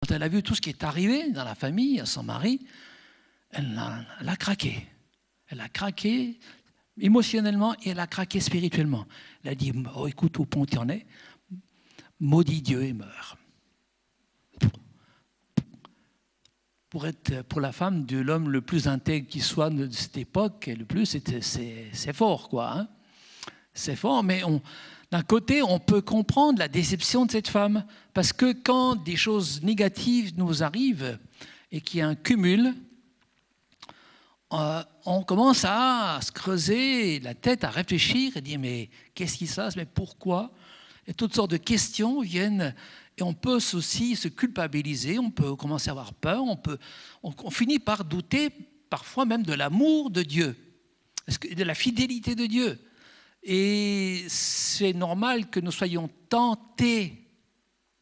quand elle a vu tout ce qui est arrivé dans la famille, à son mari, elle a craqué. Elle a craqué émotionnellement et elle a craqué spirituellement. Elle a dit, oh, écoute, au point où tu en es, maudit Dieu et meurt. Pour la femme de l'homme le plus intègre qui soit de cette époque, le plus, c'est fort, quoi. Hein. C'est fort, mais d'un côté, on peut comprendre la déception de cette femme, parce que quand des choses négatives nous arrivent et qu'il y a un cumul, on commence à se creuser la tête, à réfléchir et dire mais qu'est-ce qui se passe, mais pourquoi? Et toutes sortes de questions viennent. Et on peut aussi se culpabiliser, on peut commencer à avoir peur, on finit par douter parfois même de l'amour de Dieu, de la fidélité de Dieu. Et c'est normal que nous soyons tentés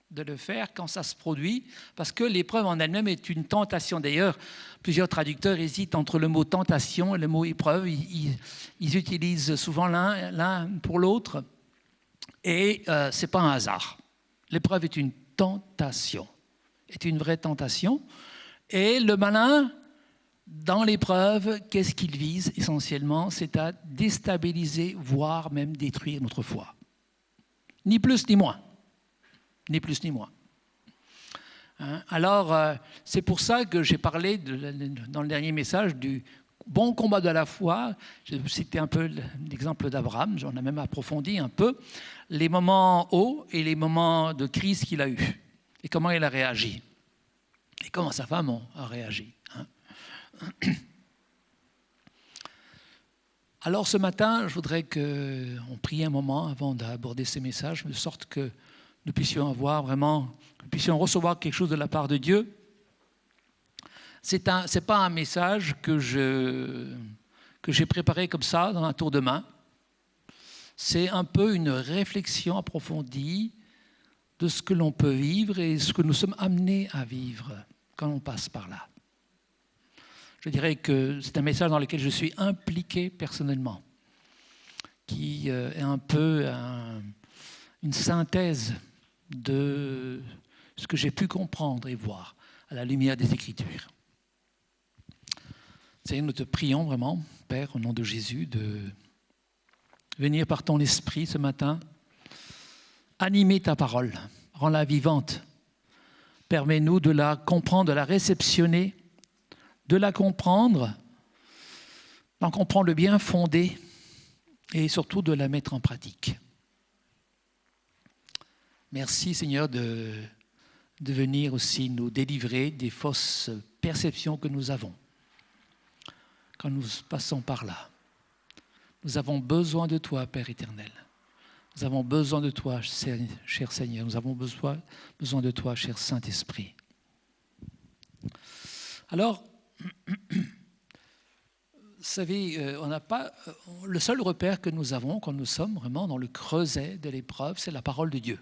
de le faire quand ça se produit, parce que l'épreuve en elle-même est une tentation. D'ailleurs, plusieurs traducteurs hésitent entre le mot tentation et le mot épreuve. Ils utilisent souvent l'un pour l'autre, et ce n'est pas un hasard. L'épreuve est une tentation, est une vraie tentation. Et le malin, dans l'épreuve, qu'est-ce qu'il vise essentiellement? C'est à déstabiliser, voire même détruire notre foi. Ni plus ni moins. Ni plus ni moins. Hein? Alors, c'est pour ça que j'ai parlé dans le dernier message du bon combat de la foi. J'ai cité un peu l'exemple d'Abraham, j'en ai même approfondi un peu, les moments hauts et les moments de crise qu'il a eus, et comment il a réagi, et comment sa femme a réagi. Hein. Alors ce matin, je voudrais qu'on prie un moment avant d'aborder ces messages, de sorte que nous puissions recevoir quelque chose de la part de Dieu. C'est pas un message que j'ai préparé comme ça, dans un tour de main. C'est un peu une réflexion approfondie de ce que l'on peut vivre et ce que nous sommes amenés à vivre quand on passe par là. Je dirais que c'est un message dans lequel je suis impliqué personnellement, qui est un peu une synthèse de ce que j'ai pu comprendre et voir à la lumière des Écritures. Seigneur, nous te prions vraiment, Père, au nom de Jésus, de venir par ton esprit ce matin, animer ta parole, rends-la vivante. Permets-nous de la comprendre, de la réceptionner, de la comprendre, d'en comprendre le bien fondé et surtout de la mettre en pratique. Merci Seigneur de venir aussi nous délivrer des fausses perceptions que nous avons quand nous passons par là. Nous avons besoin de toi, Père éternel. Nous avons besoin de toi, cher Seigneur. Nous avons besoin de toi, cher Saint-Esprit. Alors, vous savez, on n'a pas le seul repère que nous avons quand nous sommes vraiment dans le creuset de l'épreuve, c'est la parole de Dieu.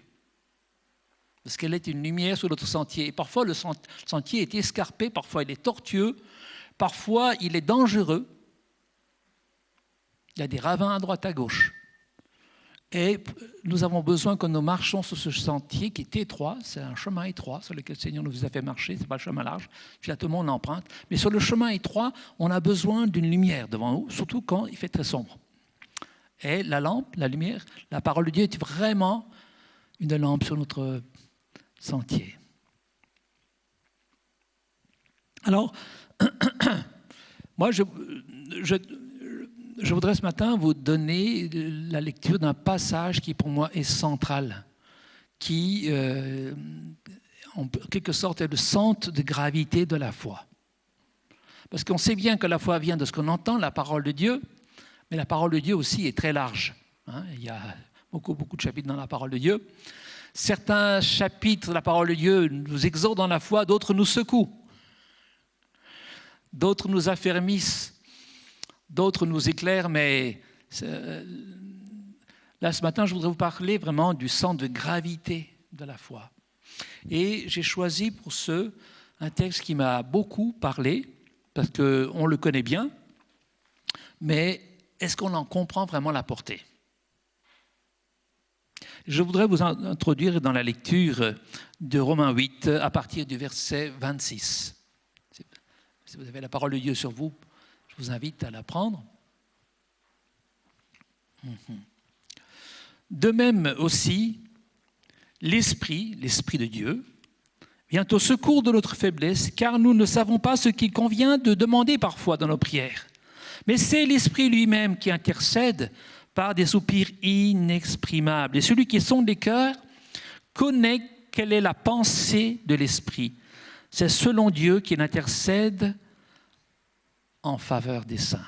Parce qu'elle est une lumière sur notre sentier. Et parfois, le sentier est escarpé, parfois il est tortueux, parfois il est dangereux. Il y a des ravins à droite, à gauche. Et nous avons besoin, quand nous marchons sur ce sentier qui est étroit, c'est un chemin étroit sur lequel le Seigneur nous a fait marcher, ce n'est pas le chemin large, puis là tout le monde emprunte, mais sur le chemin étroit, on a besoin d'une lumière devant nous, surtout quand il fait très sombre. Et la lampe, la lumière, la parole de Dieu est vraiment une lampe sur notre sentier. Alors, moi, je voudrais ce matin vous donner la lecture d'un passage qui pour moi est central, qui en quelque sorte est le centre de gravité de la foi. Parce qu'on sait bien que la foi vient de ce qu'on entend, la parole de Dieu, mais la parole de Dieu aussi est très large. Hein, il y a beaucoup de chapitres dans la parole de Dieu. Certains chapitres de la parole de Dieu nous exhortent dans la foi, d'autres nous secouent. D'autres nous affermissent. D'autres nous éclairent, mais là, ce matin, je voudrais vous parler vraiment du centre de gravité de la foi. Et j'ai choisi pour un texte qui m'a beaucoup parlé, parce qu'on le connaît bien, mais est-ce qu'on en comprend vraiment la portée? Je voudrais vous introduire dans la lecture de Romains 8 à partir du verset 26. Si vous avez la parole de Dieu sur vous, je vous invite à la prendre. De même aussi, l'Esprit de Dieu, vient au secours de notre faiblesse, car nous ne savons pas ce qu'il convient de demander parfois dans nos prières. Mais c'est l'Esprit lui-même qui intercède par des soupirs inexprimables. Et celui qui sonde les cœurs connaît quelle est la pensée de l'Esprit. C'est selon Dieu qu'il intercède en faveur des saints.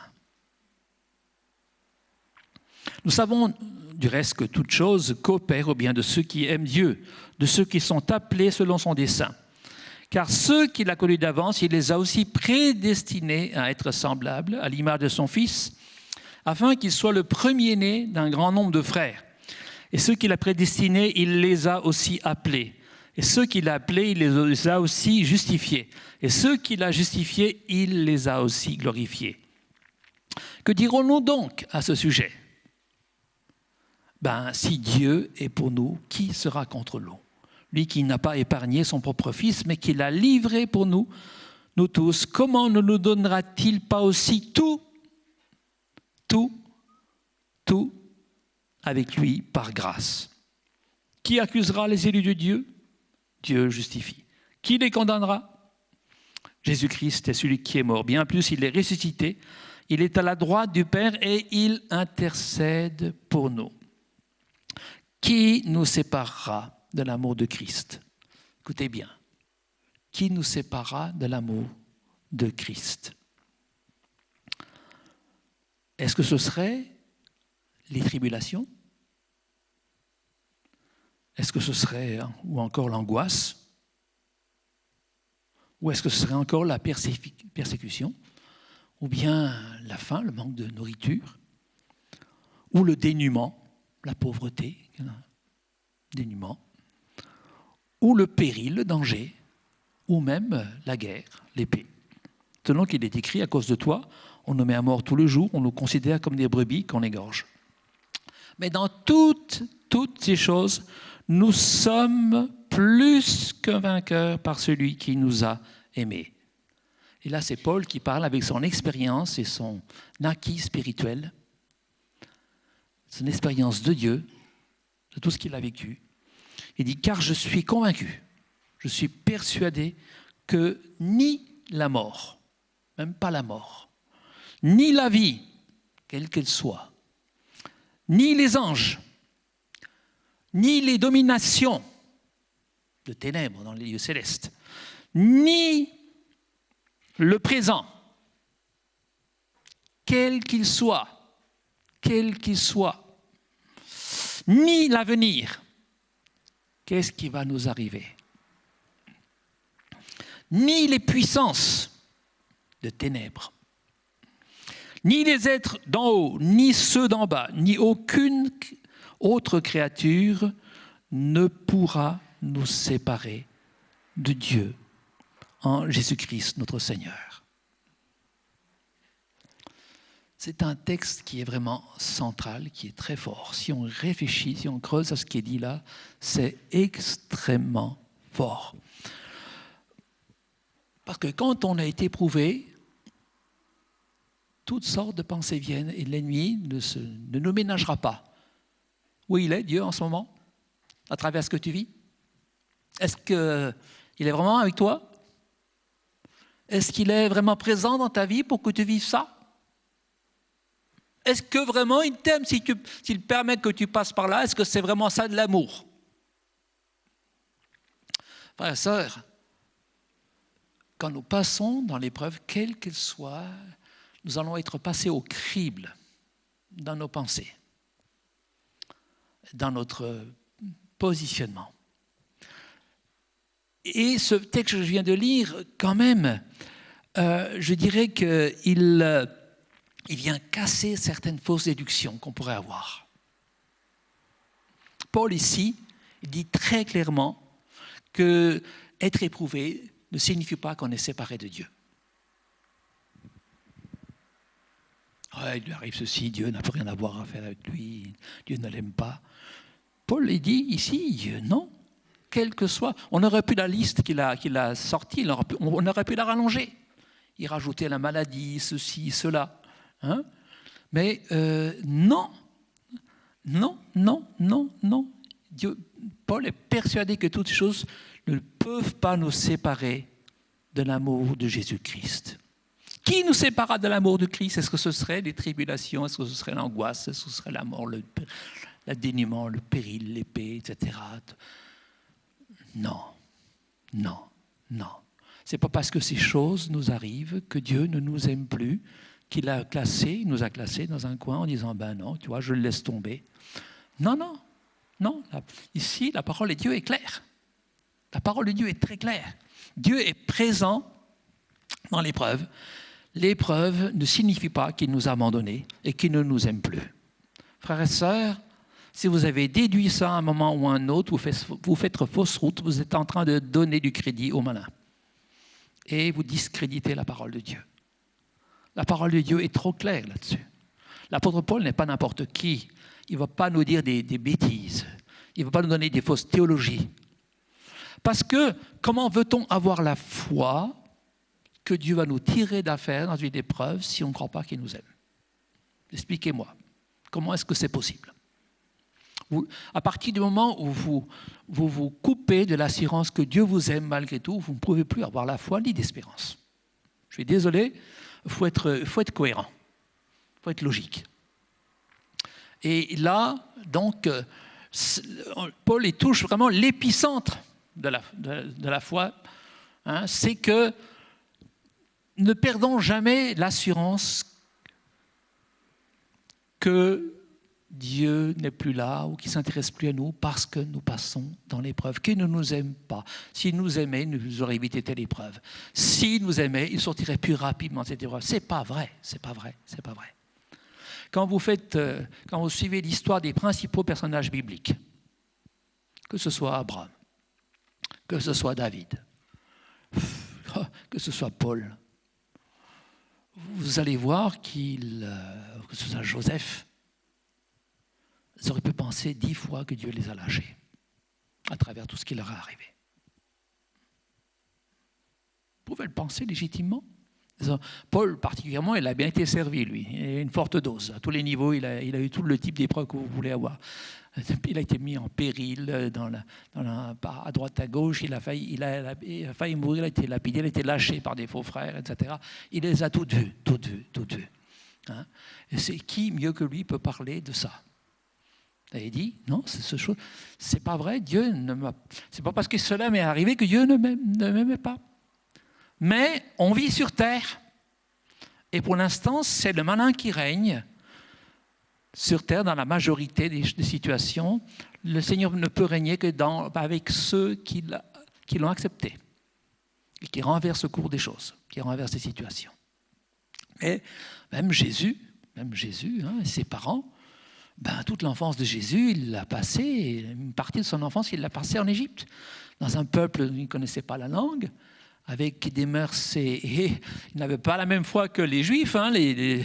Nous savons du reste que toute chose coopère au bien de ceux qui aiment Dieu, de ceux qui sont appelés selon son dessein. Car ceux qu'il a connus d'avance, il les a aussi prédestinés à être semblables à l'image de son Fils, afin qu'il soit le premier-né d'un grand nombre de frères. Et ceux qu'il a prédestinés, il les a aussi appelés. Et ceux qu'il a appelés, il les a aussi justifiés. Et ceux qu'il a justifiés, il les a aussi glorifiés. Que dirons-nous donc à ce sujet ? Si Dieu est pour nous, qui sera contre nous ? Lui qui n'a pas épargné son propre Fils, mais qui l'a livré pour nous, nous tous, comment ne nous donnera-t-il pas aussi tout avec lui par grâce? Qui accusera les élus de Dieu? Dieu justifie. Qui les condamnera? Jésus-Christ est celui qui est mort. Bien plus, il est ressuscité. Il est à la droite du Père et il intercède pour nous. Qui nous séparera de l'amour de Christ? Écoutez bien. Qui nous séparera de l'amour de Christ? Est-ce que ce serait les tribulations? Est-ce que ce serait, ou encore l'angoisse? Ou est-ce que ce serait encore la persécution? Ou bien la faim, le manque de nourriture? Ou le dénuement, la pauvreté, dénuement? Ou le péril, le danger? Ou même la guerre, l'épée? Selon qu'il est écrit, à cause de toi, on nous met à mort tout le jour, on nous considère comme des brebis qu'on égorge. Mais dans toutes ces choses, nous sommes plus que vainqueurs par celui qui nous a aimés. Et là, c'est Paul qui parle avec son expérience et son acquis spirituel, son expérience de Dieu, de tout ce qu'il a vécu. Il dit, car je suis convaincu, je suis persuadé que ni la mort, même pas la mort, ni la vie, quelle qu'elle soit, ni les anges, ni les dominations de ténèbres dans les lieux célestes, ni le présent, quel qu'il soit, ni l'avenir, qu'est-ce qui va nous arriver? Ni les puissances de ténèbres, ni les êtres d'en haut, ni ceux d'en bas, ni aucune autre créature ne pourra nous séparer de Dieu en Jésus-Christ, notre Seigneur. C'est un texte qui est vraiment central, qui est très fort. Si on réfléchit, si on creuse à ce qui est dit là, c'est extrêmement fort. Parce que quand on a été éprouvé, toutes sortes de pensées viennent et l'ennemi ne nous ménagera pas. Où il est, Dieu, en ce moment, à travers ce que tu vis? Est-ce qu'il est vraiment avec toi? Est-ce qu'il est vraiment présent dans ta vie pour que tu vives ça? Est-ce que vraiment il t'aime s'il permet que tu passes par là? Est-ce que c'est vraiment ça de l'amour? Frères et sœurs, quand nous passons dans l'épreuve, quelle qu'elle soit, nous allons être passés au crible dans nos pensées, dans notre positionnement. Et ce texte que je viens de lire, quand même, je dirais qu'il vient casser certaines fausses déductions qu'on pourrait avoir. Paul, ici, il dit très clairement qu'être éprouvé ne signifie pas qu'on est séparé de Dieu. Ouais, il lui arrive ceci, Dieu n'a plus rien à voir à faire avec lui, Dieu ne l'aime pas. Paul il dit ici, non, quel que soit. On aurait pu la liste qu'il a sortie, on aurait pu la rallonger. Il rajoutait la maladie, ceci, cela. Hein? Mais non, non, non, non, non. Paul est persuadé que toutes choses ne peuvent pas nous séparer de l'amour de Jésus-Christ. Qui nous séparera de l'amour de Christ? Est-ce que ce serait les tribulations? Est-ce que ce serait l'angoisse? Est-ce que ce serait la mort, le dénuement, le péril, l'épée, etc. Non, non, non. Ce n'est pas parce que ces choses nous arrivent que Dieu ne nous aime plus, qu'il nous a classés dans un coin en disant « ben non, tu vois, je le laisse tomber ». Non, non, non. Ici, la parole de Dieu est claire. La parole de Dieu est très claire. Dieu est présent dans l'épreuve. L'épreuve ne signifie pas qu'il nous a abandonnés et qu'il ne nous aime plus. Frères et sœurs, si vous avez déduit ça à un moment ou à un autre, vous faites fausse route, vous êtes en train de donner du crédit aux malins. Et vous discréditez la parole de Dieu. La parole de Dieu est trop claire là-dessus. L'apôtre Paul n'est pas n'importe qui. Il ne va pas nous dire des bêtises. Il ne va pas nous donner des fausses théologies. Parce que comment veut-on avoir la foi que Dieu va nous tirer d'affaire dans une épreuve si on ne croit pas qu'il nous aime? Expliquez-moi. Comment est-ce que c'est possible? À partir du moment où vous coupez de l'assurance que Dieu vous aime malgré tout, vous ne pouvez plus avoir la foi ni d'espérance. Je suis désolé, il faut être cohérent, il faut être logique. Et là, donc, Paul il touche vraiment l'épicentre de la foi, hein, c'est que ne perdons jamais l'assurance que Dieu n'est plus là ou qu'il ne s'intéresse plus à nous parce que nous passons dans l'épreuve, qu'il ne nous aime pas. S'il nous aimait, il nous aurait évité telle épreuve. S'il nous aimait, il sortirait plus rapidement de cette épreuve. C'est pas vrai, c'est pas vrai, c'est pas vrai. Quand vous suivez l'histoire des principaux personnages bibliques, que ce soit Abraham, que ce soit David, que ce soit Paul, vous allez voir que ce soit Joseph, ils auraient pu penser 10 fois que Dieu les a lâchés à travers tout ce qui leur est arrivé. Vous pouvez le penser légitimement. Paul, particulièrement, il a bien été servi, lui. Il a une forte dose. À tous les niveaux, il a eu tout le type d'épreuve que vous voulez avoir. Il a été mis en péril à droite, à gauche. Il a failli mourir, il a été lapidé, il a été lâché par des faux frères, etc. Il les a toutes vues. Hein? Et c'est qui mieux que lui peut parler de ça? Il dit, non, c'est pas vrai, c'est pas parce que cela m'est arrivé que Dieu ne m'aimait pas. Mais on vit sur terre. Et pour l'instant, c'est le malin qui règne sur terre dans la majorité des situations. Le Seigneur ne peut régner que avec ceux qui l'ont accepté et qui renversent le cours des choses, qui renversent les situations. Et même Jésus, hein, ses parents, toute l'enfance de Jésus, il l'a passé, une partie de son enfance, il l'a passé en Égypte, dans un peuple où il ne connaissait pas la langue, avec des mœurs, et ils n'avaient pas la même foi que les Juifs, hein, les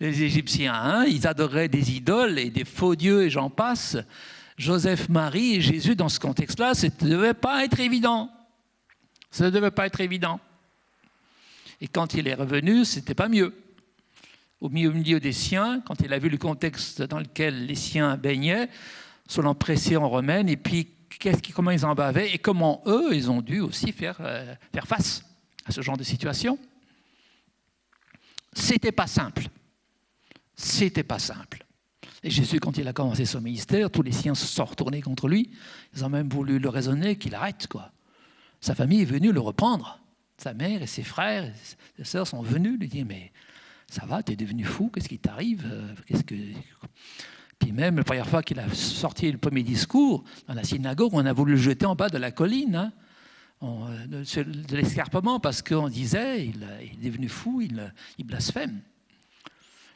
Égyptiens. Hein, ils adoraient des idoles et des faux dieux, et j'en passe. Joseph, Marie et Jésus, dans ce contexte-là, ça ne devait pas être évident. Ça ne devait pas être évident. Et quand il est revenu, ce n'était pas mieux. Au milieu des siens, quand il a vu le contexte dans lequel les siens baignaient, sous l'oppression romaine, et puis comment ils en bavaient, et comment eux, ils ont dû aussi faire face à ce genre de situation. C'était pas simple. C'était pas simple. Et Jésus, quand il a commencé son ministère, tous les siens se sont retournés contre lui. Ils ont même voulu le raisonner qu'il arrête, quoi. Sa famille est venue le reprendre. Sa mère et ses frères et ses sœurs sont venus lui dire « Mais ça va, t'es devenu fou, qu'est-ce qui t'arrive ? Puis même, la première fois qu'il a sorti le premier discours, dans la synagogue, on a voulu le jeter en bas de la colline, hein, de l'escarpement, parce qu'on disait il est devenu fou, il blasphème.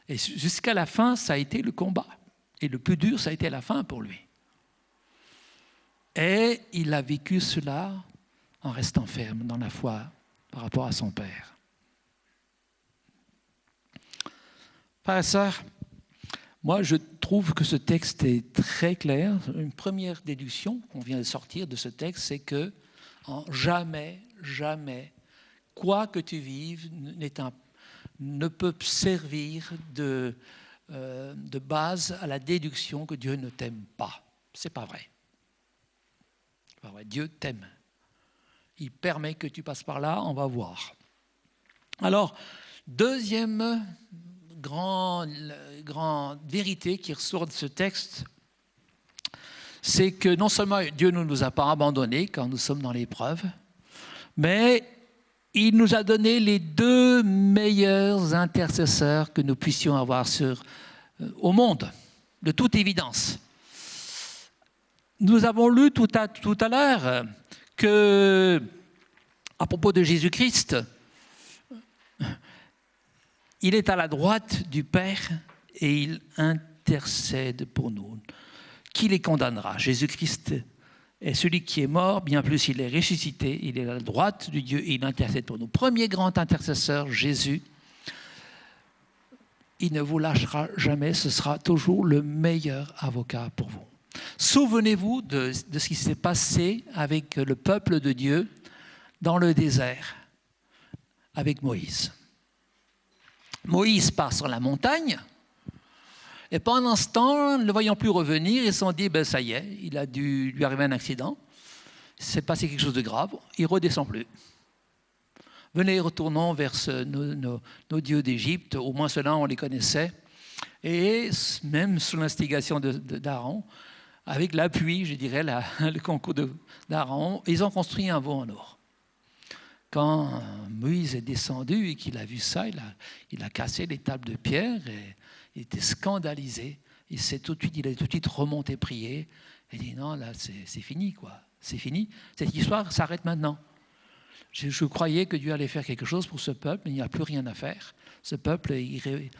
Et jusqu'à la fin, ça a été le combat. Et le plus dur, ça a été la fin pour lui. Et il a vécu cela en restant ferme dans la foi par rapport à son Père. Frères et sœurs, Moi, je trouve que ce texte est très clair. Une première déduction qu'on vient de sortir de ce texte, c'est que jamais, quoi que tu vives, ne peut servir de base à la déduction que Dieu ne t'aime pas. C'est pas vrai. C'est pas vrai. Dieu t'aime. Il permet que tu passes par là, on va voir. Alors, deuxième grande vérité qui ressort de ce texte, c'est que non seulement Dieu ne nous a pas abandonnés quand nous sommes dans l'épreuve, mais il nous a donné les deux meilleurs intercesseurs que nous puissions avoir au monde, de toute évidence. Nous avons lu tout à l'heure que, à propos de Jésus-Christ, il est à la droite du Père et il intercède pour nous. Qui les condamnera? Jésus-Christ est celui qui est mort, bien plus il est ressuscité, il est à la droite de Dieu et il intercède pour nous. Premier grand intercesseur, Jésus, il ne vous lâchera jamais, ce sera toujours le meilleur avocat pour vous. Souvenez-vous de ce qui s'est passé avec le peuple de Dieu dans le désert, avec Moïse. Moïse part sur la montagne, et pendant ce temps, ne le voyant plus revenir, ils se sont dit, ça y est, il a dû lui arriver un accident, il s'est passé quelque chose de grave, il ne redescend plus. Venez, retournons vers nos dieux d'Égypte, au moins ceux-là, on les connaissait, et même sous l'instigation d'Aaron, avec l'appui, je dirais, le concours d'Aaron, ils ont construit un veau en or. Quand Moïse est descendu et qu'il a vu ça, il a cassé les tables de pierre et il était scandalisé. Il a tout de suite remonté prier et dit non, là c'est fini, quoi. C'est fini. Cette histoire s'arrête maintenant. Je croyais que Dieu allait faire quelque chose pour ce peuple, mais il n'y a plus rien à faire. Ce peuple est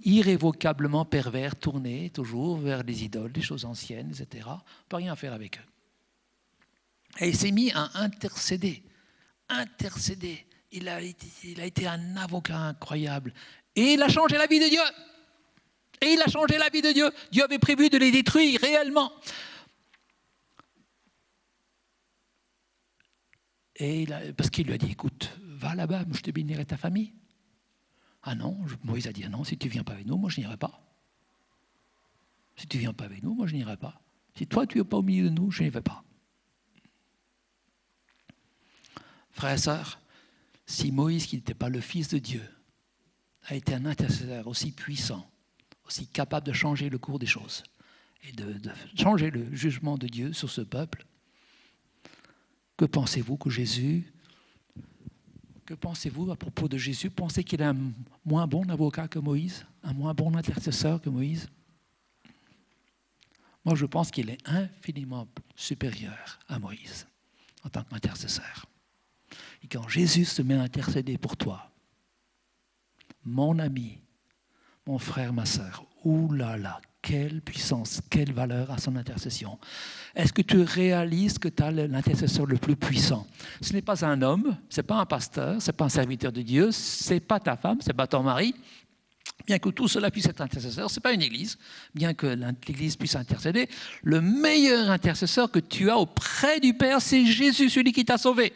irrévocablement pervers, tourné toujours vers les idoles, les choses anciennes, etc. On ne peut rien faire avec eux. Et il s'est mis à intercéder. Il a été un avocat incroyable. Et il a changé la vie de Dieu. Dieu avait prévu de les détruire réellement. Parce qu'il lui a dit, écoute, va là-bas, je te bénirai ta famille. Ah non, Moïse a dit, ah non, si tu ne viens pas avec nous, moi je n'irai pas. Si tu ne viens pas avec nous, moi je n'irai pas. Si toi tu n'es pas au milieu de nous, je n'y vais pas. Frères et sœurs, si Moïse, qui n'était pas le fils de Dieu, a été un intercesseur aussi puissant, aussi capable de changer le cours des choses et de changer le jugement de Dieu sur ce peuple, que pensez-vous à propos de Jésus? Pensez qu'il est un moins bon avocat que Moïse, un moins bon intercesseur que Moïse? Moi, je pense qu'il est infiniment supérieur à Moïse en tant qu'intercesseur. Et quand Jésus se met à intercéder pour toi, mon ami, mon frère, ma sœur, oulala, quelle puissance, quelle valeur à son intercession. Est-ce que tu réalises que tu as l'intercesseur le plus puissant? Ce n'est pas un homme, ce n'est pas un pasteur, ce n'est pas un serviteur de Dieu, ce n'est pas ta femme, ce n'est pas ton mari. Bien que tout cela puisse être intercesseur, ce n'est pas une église, bien que l'église puisse intercéder. Le meilleur intercesseur que tu as auprès du Père, c'est Jésus, celui qui t'a sauvé.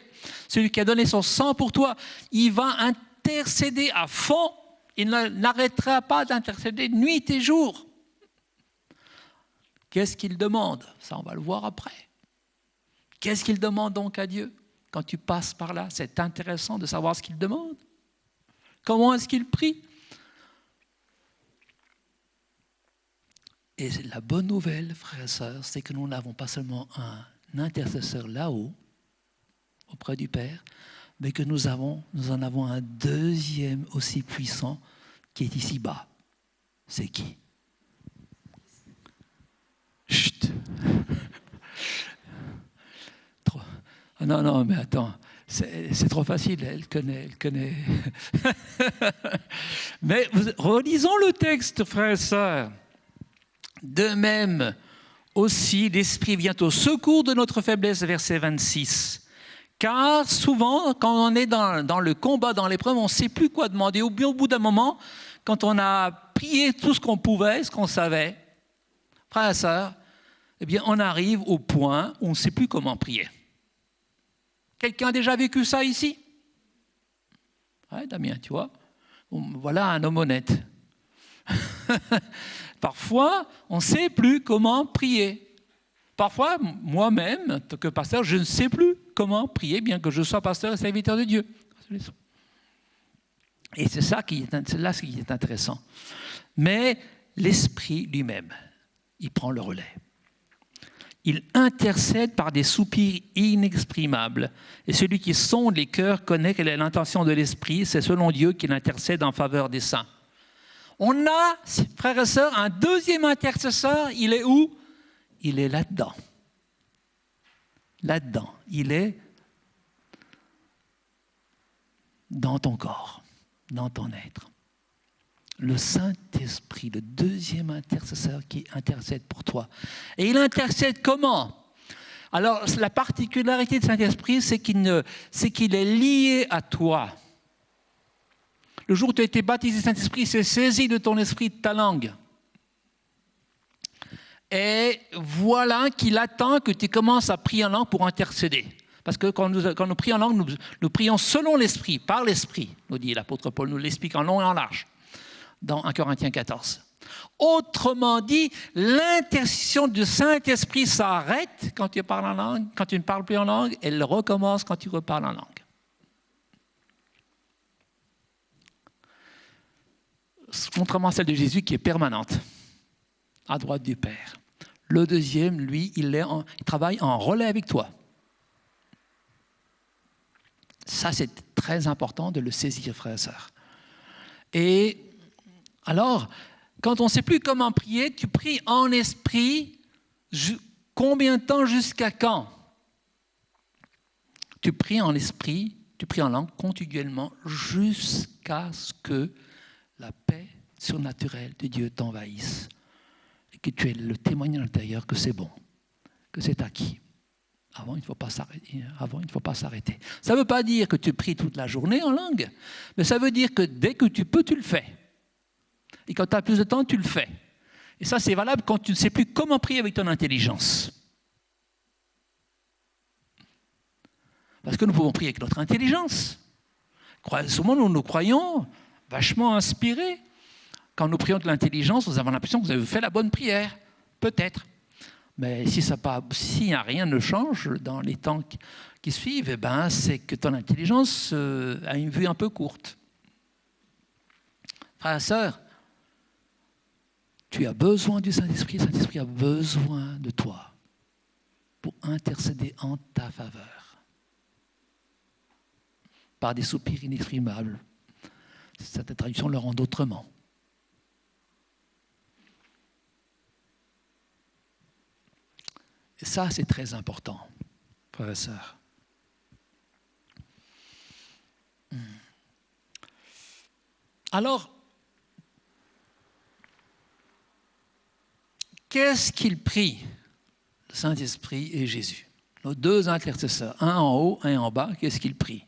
Celui qui a donné son sang pour toi. Il va intercéder à fond. Il n'arrêtera pas d'intercéder nuit et jour. Qu'est-ce qu'il demande? Ça, on va le voir après. Qu'est-ce qu'il demande donc à Dieu quand tu passes par là? C'est intéressant de savoir ce qu'il demande. Comment est-ce qu'il prie? Et la bonne nouvelle, frères et sœurs, c'est que nous n'avons pas seulement un intercesseur là-haut, auprès du Père, mais que nous en avons un deuxième aussi puissant qui est ici-bas. C'est qui? Chut. Non, mais attends, c'est trop facile, elle connaît. Mais relisons le texte, frères et sœurs. De même, aussi, l'Esprit vient au secours de notre faiblesse, verset 26. Car souvent, quand on est dans le combat, dans l'épreuve, on ne sait plus quoi demander. Au bout d'un moment, quand on a prié tout ce qu'on pouvait, ce qu'on savait, frères et sœurs, eh bien, on arrive au point où on ne sait plus comment prier. Quelqu'un a déjà vécu ça ici? Oui, Damien, tu vois. Voilà un homme honnête. Parfois, on ne sait plus comment prier. Parfois, moi-même, en tant que pasteur, je ne sais plus comment prier, bien que je sois pasteur et serviteur de Dieu. Et c'est là ce qui est intéressant. Mais l'Esprit lui-même, il prend le relais. Il intercède par des soupirs inexprimables. Et celui qui sonde les cœurs connaît quelle est l'intention de l'Esprit. C'est selon Dieu qu'il intercède en faveur des saints. On a, frères et sœurs, un deuxième intercesseur. Il est où? Il est là-dedans. Là-dedans. Il est dans ton corps, dans ton être. Le Saint-Esprit, le deuxième intercesseur qui intercède pour toi. Et il intercède comment? Alors, la particularité du Saint-Esprit, c'est qu'il est lié à toi. Le jour où tu as été baptisé Saint-Esprit, il s'est saisi de ton esprit, de ta langue. Et voilà qu'il attend que tu commences à prier en langue pour intercéder. Parce que quand nous prions en langue, nous prions selon l'Esprit, par l'Esprit, nous dit l'apôtre Paul, nous l'explique en long et en large, dans 1 Corinthiens 14. Autrement dit, l'intercession du Saint-Esprit s'arrête quand tu parles en langue, quand tu ne parles plus en langue, elle recommence quand tu reparles en langue. Contrairement à celle de Jésus qui est permanente, à droite du Père. Le deuxième, lui, il travaille en relais avec toi. Ça, c'est très important de le saisir, frères et sœurs. Et alors, quand on ne sait plus comment prier, tu pries en esprit. Combien de temps, jusqu'à quand? Tu pries en esprit, tu pries en langue continuellement jusqu'à ce que la paix surnaturelle de Dieu t'envahisse et que tu aies le témoignage intérieur que c'est bon, que c'est acquis. Avant, il ne faut pas s'arrêter. Ça ne veut pas dire que tu pries toute la journée en langue, mais ça veut dire que dès que tu peux, tu le fais. Et quand tu as plus de temps, tu le fais. Et ça, c'est valable quand tu ne sais plus comment prier avec ton intelligence. Parce que nous pouvons prier avec notre intelligence. Souvent, nous croyons vachement inspirés. Quand nous prions de l'intelligence, nous avons l'impression que vous avez fait la bonne prière. Peut-être. Mais si rien ne change dans les temps qui suivent, eh ben, c'est que ton intelligence a une vue un peu courte. Frères et sœurs, tu as besoin du Saint-Esprit, le Saint-Esprit a besoin de toi pour intercéder en ta faveur. Par des soupirs inexprimables. Cette traduction le rend autrement. Et ça, c'est très important, frères et sœurs. Alors, qu'est-ce qu'il prie, le Saint-Esprit et Jésus? Nos deux intercesseurs, un en haut, un en bas, qu'est-ce qu'ils prient?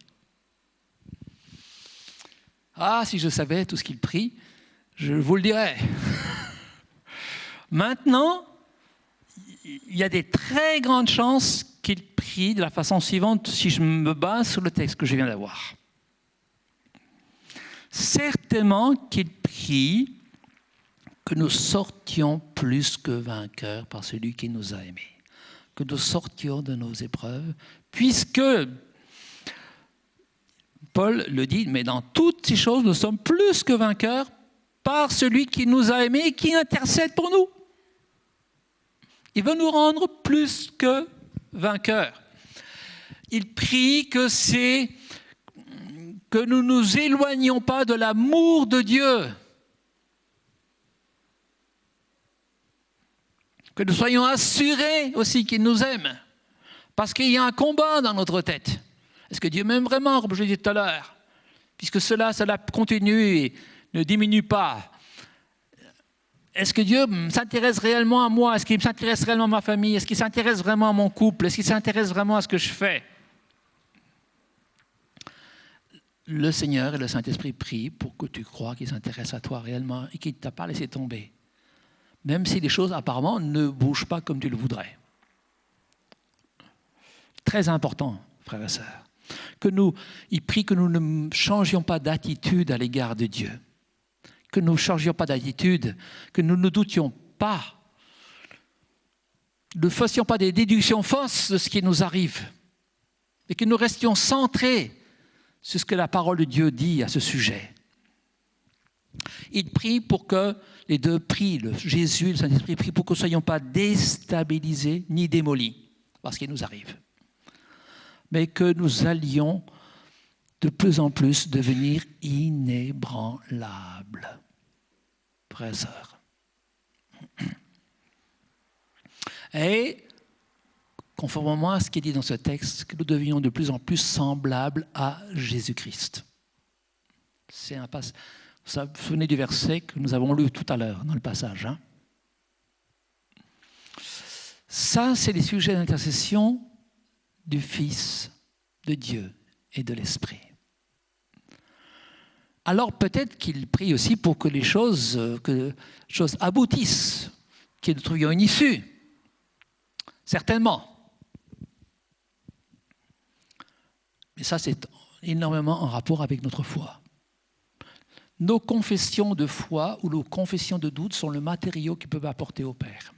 Ah, si je savais tout ce qu'ils prient, je vous le dirais. Maintenant, il y a des très grandes chances qu'il prie de la façon suivante si je me base sur le texte que je viens d'avoir. Certainement qu'il prie que nous sortions plus que vainqueurs par celui qui nous a aimés, que nous sortions de nos épreuves, puisque Paul le dit, mais dans toutes ces choses, nous sommes plus que vainqueurs par celui qui nous a aimés et qui intercède pour nous. Il veut nous rendre plus que vainqueurs. Il prie que nous ne nous éloignions pas de l'amour de Dieu. Que nous soyons assurés aussi qu'il nous aime. Parce qu'il y a un combat dans notre tête. Est-ce que Dieu m'aime vraiment, comme je l'ai dit tout à l'heure? Puisque cela continue et ne diminue pas. Est-ce que Dieu s'intéresse réellement à moi? Est-ce qu'il s'intéresse réellement à ma famille? Est-ce qu'il s'intéresse vraiment à mon couple? Est-ce qu'il s'intéresse vraiment à ce que je fais? le Seigneur et le Saint-Esprit prient pour que tu crois qu'il s'intéresse à toi réellement et qu'il ne t'a pas laissé tomber. Même si les choses apparemment ne bougent pas comme tu le voudrais. Très important, frères et sœurs. Il prie que nous ne changions pas d'attitude à l'égard de Dieu. Que nous ne changions pas d'attitude, que nous ne doutions pas. Ne fassions pas des déductions fausses de ce qui nous arrive. Et que nous restions centrés sur ce que la parole de Dieu dit à ce sujet. Il prie pour que, les deux prient, Jésus et le Saint-Esprit prient pour que nous ne soyons pas déstabilisés ni démolis par ce qui nous arrive. Mais que nous allions de plus en plus devenir inébranlables. Frères et sœurs. Et, conformément à ce qui est dit dans ce texte, que nous devenions de plus en plus semblables à Jésus-Christ. C'est un passage. Vous vous souvenez du verset que nous avons lu tout à l'heure dans le passage. Hein? Ça, c'est les sujets d'intercession du Fils de Dieu et de l'Esprit. Alors peut-être qu'il prie aussi pour que les choses aboutissent, que nous trouvions une issue. Certainement. Mais ça, c'est énormément en rapport avec notre foi. Nos confessions de foi ou nos confessions de doute sont le matériau qu'ils peuvent apporter au Père.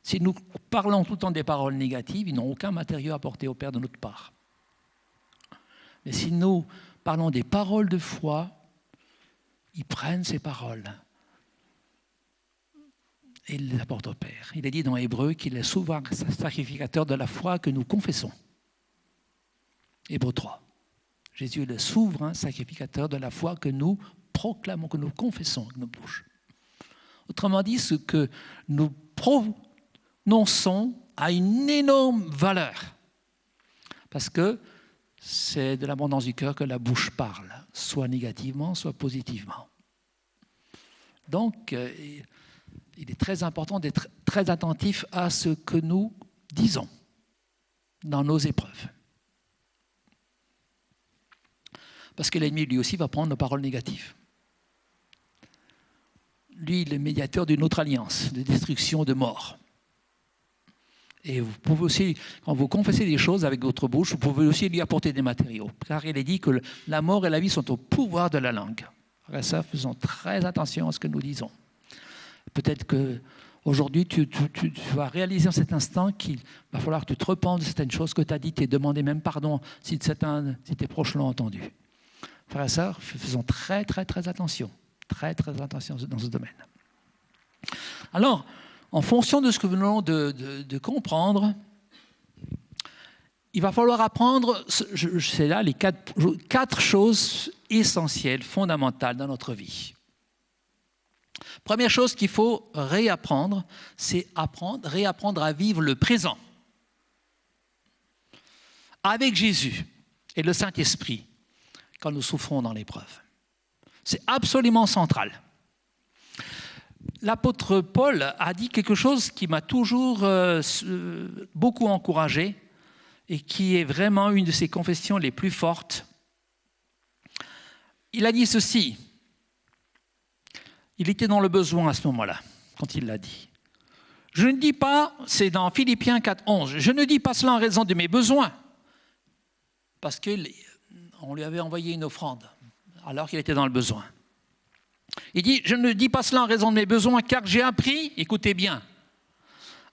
Si nous parlons tout le temps des paroles négatives, ils n'ont aucun matériau à apporter au Père de notre part. Mais si nous parlons des paroles de foi, ils prennent ces paroles et ils les apportent au Père. Il est dit dans Hébreux qu'il est souverain sacrificateur de la foi que nous confessons. Hébreux 3. Jésus est le souverain sacrificateur de la foi que nous proclamons, que nous confessons avec nos bouches. Autrement dit, ce que nous prononçons a une énorme valeur. Parce que c'est de l'abondance du cœur que la bouche parle, soit négativement, soit positivement. Donc, il est très important d'être très attentif à ce que nous disons dans nos épreuves. Parce que l'ennemi, lui aussi, va prendre nos paroles négatives. Lui, il est médiateur d'une autre alliance, de destruction, de mort. Et vous pouvez aussi, quand vous confessez des choses avec votre bouche, vous pouvez aussi lui apporter des matériaux. Car il est dit que la mort et la vie sont au pouvoir de la langue. Après ça, faisons très attention à ce que nous disons. Peut-être qu'aujourd'hui, tu vas réaliser en cet instant qu'il va falloir que tu te repentes de certaines choses que tu as dites et demander même pardon si tes proches l'ont entendu. Frères et sœurs, faisons très, très, très attention. Très, très attention dans ce domaine. Alors, en fonction de ce que nous venons de comprendre, il va falloir apprendre, c'est là les quatre choses essentielles, fondamentales dans notre vie. Première chose qu'il faut réapprendre, c'est réapprendre à vivre le présent. Avec Jésus et le Saint-Esprit, quand nous souffrons dans l'épreuve. C'est absolument central. L'apôtre Paul a dit quelque chose qui m'a toujours beaucoup encouragé et qui est vraiment une de ses confessions les plus fortes. Il a dit ceci. Il était dans le besoin à ce moment-là, quand il l'a dit. Je ne dis pas, c'est dans Philippiens 4:11, je ne dis pas cela en raison de mes besoins, parce qu'on lui avait envoyé une offrande, alors qu'il était dans le besoin. Il dit, je ne dis pas cela en raison de mes besoins, car j'ai appris, écoutez bien,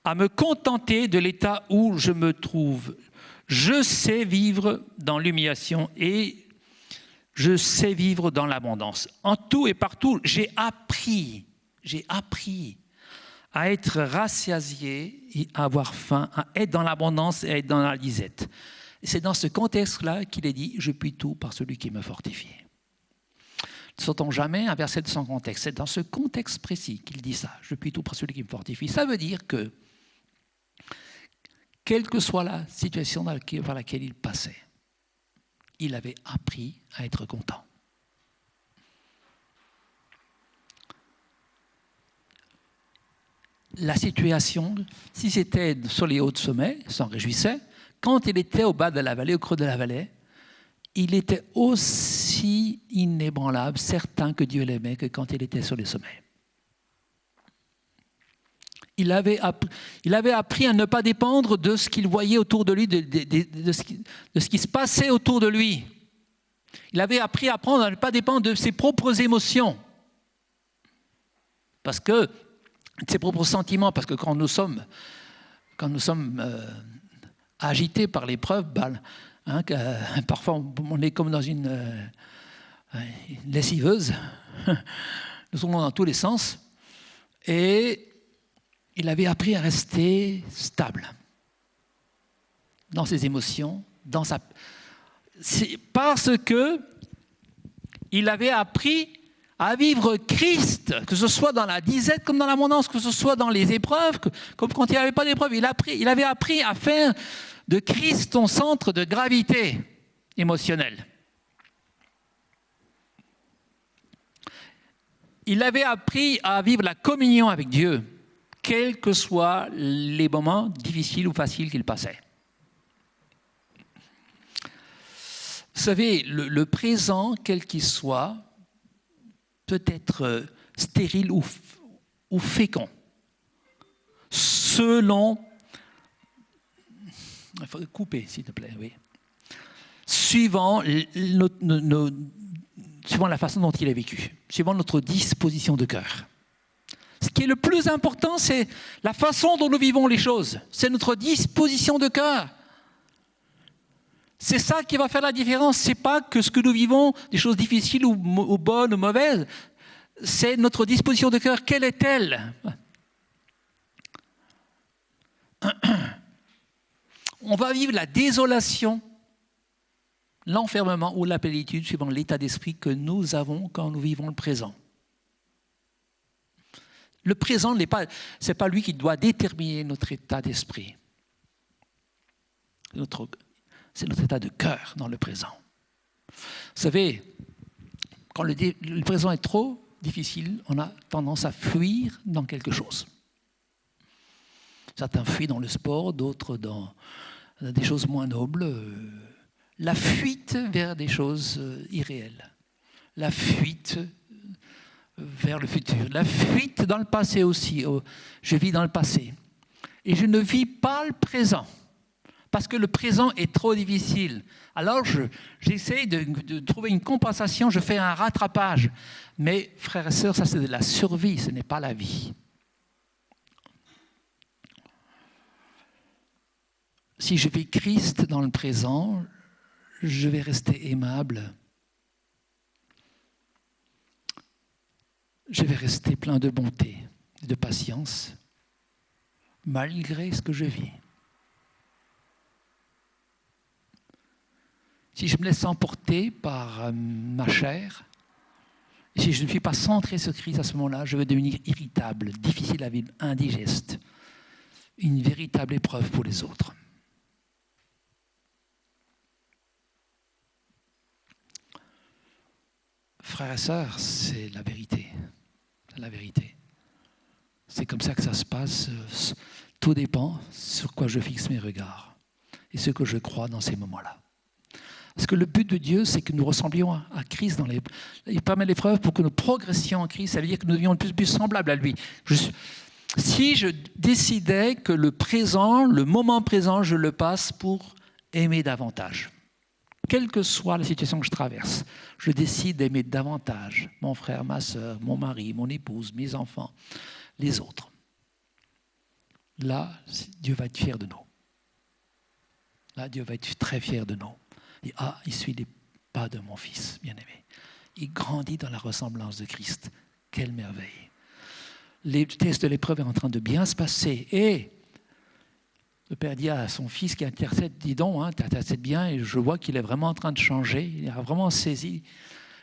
à me contenter de l'état où je me trouve. Je sais vivre dans l'humiliation et je sais vivre dans l'abondance. En tout et partout, j'ai appris à être rassasié et à avoir faim, à être dans l'abondance et à être dans la disette. Et c'est dans ce contexte-là qu'il est dit, je puis tout par celui qui me fortifie. Ne sautons jamais un verset de son contexte. C'est dans ce contexte précis qu'il dit ça. Je puis tout par celui qui me fortifie. Ça veut dire que, quelle que soit la situation par laquelle il passait, il avait appris à être content. La situation, si c'était sur les hauts sommets, il s'en réjouissait. Quand il était au bas de la vallée, au creux de la vallée, il était aussi inébranlable, certain que Dieu l'aimait, que quand il était sur les sommets. Il avait appris à ne pas dépendre de ce qu'il voyait autour de lui, de ce qui se passait autour de lui. Il avait appris à apprendre à ne pas dépendre de ses propres émotions. Parce que, ses propres sentiments, parce que quand nous sommes agités par l'épreuve, parfois on est comme dans une lessiveuse, nous sommes dans tous les sens, et il avait appris à rester stable dans ses émotions, c'est parce que il avait appris à vivre Christ, que ce soit dans la disette comme dans l'abondance, que ce soit dans les épreuves, comme quand il n'y avait pas d'épreuves. Il avait appris à faire de Christ son centre de gravité émotionnelle. Il avait appris à vivre la communion avec Dieu, quels que soient les moments difficiles ou faciles qu'il passait. Vous savez, le présent, quel qu'il soit, peut être stérile ou fécond, selon... Il faut couper, s'il te plaît, oui. Suivant la façon dont il a vécu, suivant notre disposition de cœur. Ce qui est le plus important, c'est la façon dont nous vivons les choses. C'est notre disposition de cœur. C'est ça qui va faire la différence. Ce n'est pas que ce que nous vivons, des choses difficiles ou bonnes ou mauvaises. C'est notre disposition de cœur. Quelle est-elle ? On va vivre la désolation, l'enfermement ou la plénitude suivant l'état d'esprit que nous avons quand nous vivons le présent. Le présent, ce n'est pas lui qui doit déterminer notre état d'esprit. C'est notre état de cœur dans le présent. Vous savez, quand le présent est trop difficile, on a tendance à fuir dans quelque chose. Certains fuient dans le sport, d'autres dans des choses moins nobles. La fuite vers des choses irréelles. La fuite vers le futur. La fuite dans le passé aussi. Je vis dans le passé. Et je ne vis pas le présent. Parce que le présent est trop difficile. Alors, j'essaie de trouver une compensation, je fais un rattrapage. Mais, frères et sœurs, ça c'est de la survie, ce n'est pas la vie. Si je vis Christ dans le présent, je vais rester aimable. Je vais rester plein de bonté, de patience, malgré ce que je vis. Si je me laisse emporter par ma chair, et si je ne suis pas centré sur Christ à ce moment-là, je vais devenir irritable, difficile à vivre, indigeste. Une véritable épreuve pour les autres. Frères et sœurs, c'est la vérité. C'est la vérité. C'est comme ça que ça se passe. Tout dépend sur quoi je fixe mes regards et ce que je crois dans ces moments-là. Parce que le but de Dieu, c'est que nous ressemblions à Christ. Il permet l'épreuve pour que nous progressions en Christ. Ça veut dire que nous devions plus semblables à lui. Si je décidais que le moment présent, je le passe pour aimer davantage. Quelle que soit la situation que je traverse, je décide d'aimer davantage mon frère, ma sœur, mon mari, mon épouse, mes enfants, les autres. Là, Dieu va être fier de nous. Là, Dieu va être très fier de nous. Et il suit les pas de mon fils bien-aimé. Il grandit dans la ressemblance de Christ. Quelle merveille. Les tests de l'épreuve est en train de bien se passer. Et le père dit à son fils qui intercède, dis donc, tu intercèdes bien, et je vois qu'il est vraiment en train de changer. Il a vraiment saisi.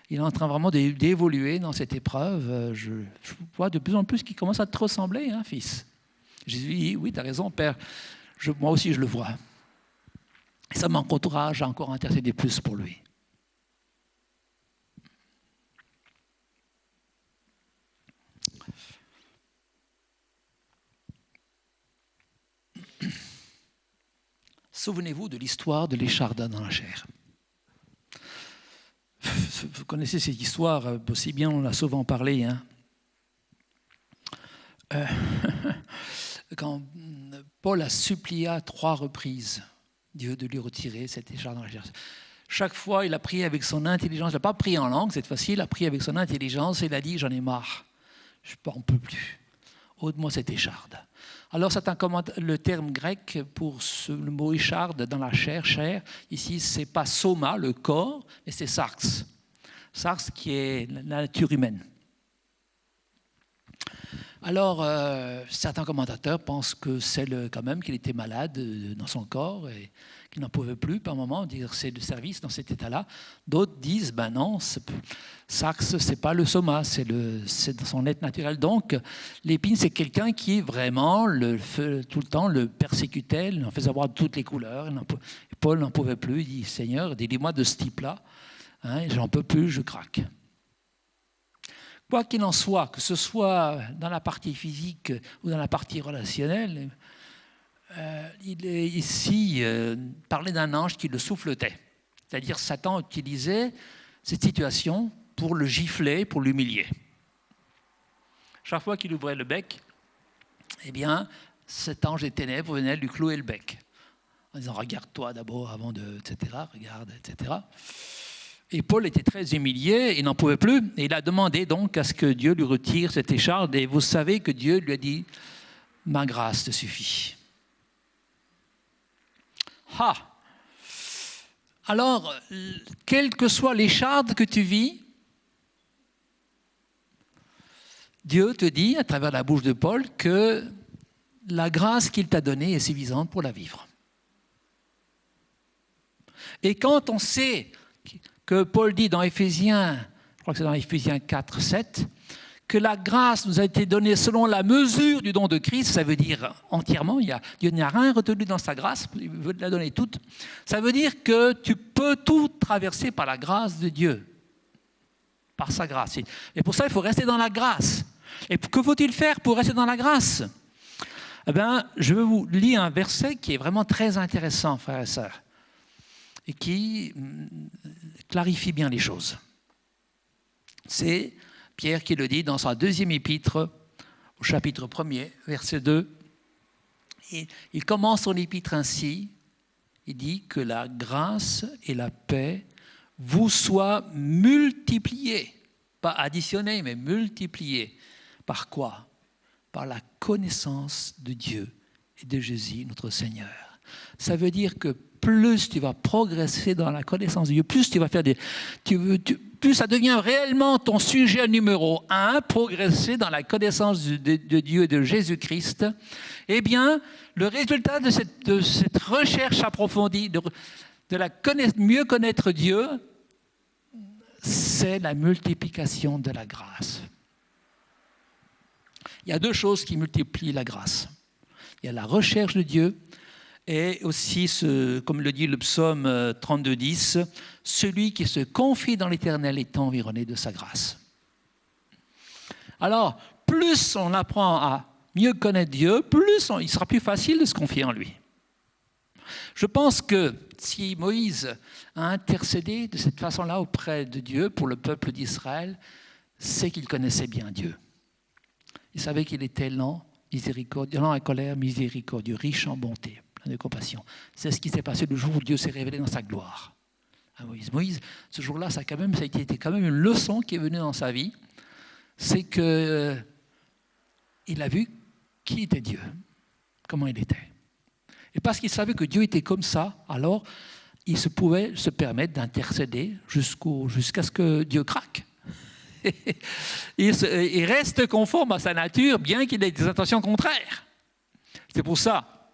Il est en train vraiment d'évoluer dans cette épreuve. Je vois de plus en plus qu'il commence à te ressembler, fils. Jésus dit, oui, tu as raison, père. Moi aussi, je le vois. Et ça m'encourage à encore intercéder plus pour lui. Souvenez-vous de l'histoire de l'écharde dans la chair. Vous connaissez cette histoire, aussi bien on en a souvent parlé. Hein. Quand Paul a supplié à 3 reprises Dieu de lui retirer cette écharpe dans la chair. Chaque fois, il a prié avec son intelligence. Il n'a pas prié en langue cette fois-ci, il a prié avec son intelligence et il a dit « J'en ai marre, je n'en peux plus, ôte-moi cette écharde ». Alors, c'est le terme grec pour le mot écharde dans la chair, ici, ce n'est pas soma, le corps, mais c'est sarx. Sarx qui est la nature humaine. Alors, certains commentateurs pensent que c'est quand même qu'il était malade dans son corps et qu'il n'en pouvait plus par moment d'exercer de service dans cet état-là. D'autres disent, ben non, sarx, c'est pas le soma, c'est dans son être naturel. Donc, l'épine, c'est quelqu'un qui vraiment, tout le temps, le persécutait, il en faisait avoir de toutes les couleurs. Paul n'en pouvait plus, il dit, Seigneur, dis-moi de ce type-là, hein, j'en peux plus, je craque. Quoi qu'il en soit, que ce soit dans la partie physique ou dans la partie relationnelle, il est ici parlé d'un ange qui le souffletait. C'est-à-dire Satan utilisait cette situation pour le gifler, pour l'humilier. Chaque fois qu'il ouvrait le bec, eh bien, cet ange des ténèbres venait lui clouer le bec en disant « Regarde-toi d'abord avant de... etc. Regarde, etc. » Et Paul était très humilié, il n'en pouvait plus, et il a demandé donc à ce que Dieu lui retire cette écharde, et vous savez que Dieu lui a dit « Ma grâce te suffit ». Ah! Alors, quelle que soit l'écharde que tu vis, Dieu te dit, à travers la bouche de Paul, que la grâce qu'il t'a donnée est suffisante pour la vivre. Et quand on sait que Paul dit dans Éphésiens, je crois que c'est dans Éphésiens 4, 7, que la grâce nous a été donnée selon la mesure du don de Christ, ça veut dire entièrement, Dieu n'a rien retenu dans sa grâce, il veut te la donner toute. Ça veut dire que tu peux tout traverser par la grâce de Dieu, par sa grâce. Et pour ça, il faut rester dans la grâce. Et que faut-il faire pour rester dans la grâce? Eh bien, je vais vous lire un verset qui est vraiment très intéressant, frères et sœurs, et qui clarifie bien les choses. C'est Pierre qui le dit dans sa 2e épître, au chapitre 1er, verset 2. Et il commence son épître ainsi, il dit que la grâce et la paix vous soient multipliées, pas additionnées, mais multipliées. Par quoi? Par la connaissance de Dieu et de Jésus, notre Seigneur. Ça veut dire que plus tu vas progresser dans la connaissance de Dieu, plus tu vas faire plus ça devient réellement ton sujet numéro 1, progresser dans la connaissance de Dieu et de Jésus-Christ, eh bien, le résultat de cette recherche approfondie, de mieux connaître Dieu, c'est la multiplication de la grâce. Il y a 2 choses qui multiplient la grâce. Il y a la recherche de Dieu, et aussi, comme le dit le psaume 32,10, celui qui se confie dans l'Éternel est environné de sa grâce. Alors, plus on apprend à mieux connaître Dieu, plus il sera plus facile de se confier en lui. Je pense que si Moïse a intercédé de cette façon-là auprès de Dieu pour le peuple d'Israël, c'est qu'il connaissait bien Dieu. Il savait qu'il était lent à colère, miséricordieux, riche en bonté, plein de compassion. C'est ce qui s'est passé le jour où Dieu s'est révélé dans sa gloire à Moïse. Moïse, ce jour-là, ça a été quand même une leçon qui est venue dans sa vie. C'est qu'il a vu qui était Dieu, comment il était. Et parce qu'il savait que Dieu était comme ça, alors il pouvait se permettre d'intercéder jusqu'à ce que Dieu craque. Il reste conforme à sa nature, bien qu'il ait des intentions contraires. C'est pour ça,